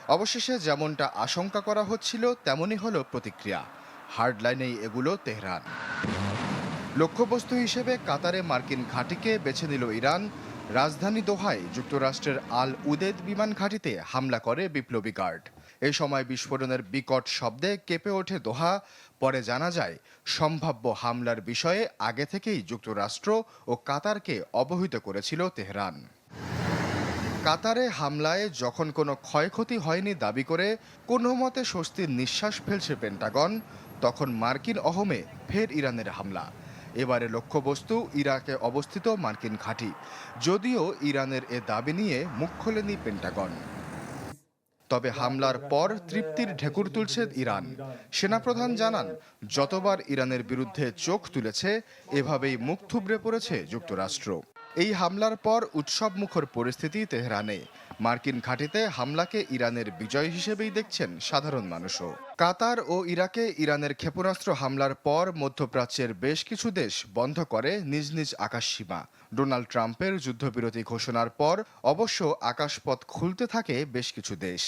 অবশেষে যেমনটা আশঙ্কা করা হচ্ছিল তেমনই হলো প্রতিক্রিয়া। হার্ডলাইনেই এগুলো তেহরান। লক্ষ্যবস্তু হিসেবে কাতারে মার্কিন ঘাঁটিকে বেছে নিল ইরান। রাজধানী দোহায় যুক্তরাষ্ট্রের আল উদেদ বিমান ঘাঁটিতে হামলা করে বিপ্লবী গার্ড। এই সময় বিস্ফোরণের বিকট শব্দে কেঁপে ওঠে দোহা। পরে জানা যায়, সম্ভাব্য হামলার বিষয়ে আগে থেকেই যুক্তরাষ্ট্র ও কাতারকে অবহিত করেছিল তেহরান। কাতারে হামলায় যখন কোনো ক্ষয়ক্ষতি হয়নি দাবি করে কোনো মতে স্বস্তির নিঃশ্বাস ফেলছে পেন্টাগন, তখন মার্কিন অহমে ফের ইরানের হামলা। এবারে লক্ষ্যবস্তু ইরাকে অবস্থিত মার্কিন ঘাঁটি। যদিও ইরানের এ দাবি নিয়ে মুখ খোলেনি পেন্টাগন। তবে হামলার পর তৃপ্তির ঢেকুর তুলছে ইরান। সেনাপ্রধান জানান, যতবার ইরানের বিরুদ্ধে চোখ তুলেছে এভাবেই মুখ থুবড়ে পড়েছে যুক্তরাষ্ট্র। এই হামলার পর উৎসবমুখর পরিস্থিতি তেহরানে। মার্কিন ঘাঁটিতে হামলাকে ইরানের বিজয় হিসেবেই দেখছেন সাধারণ মানুষও। কাতার ও ইরাকে ইরানের ক্ষেপণাস্ত্র হামলার পর মধ্যপ্রাচ্যের বেশ কিছু দেশ বন্ধ করে নিজ নিজ আকাশসীমা। ডোনাল্ড ট্রাম্পের যুদ্ধবিরতি ঘোষণার পর অবশ্য আকাশপথ খুলতে থাকে বেশ কিছু দেশ।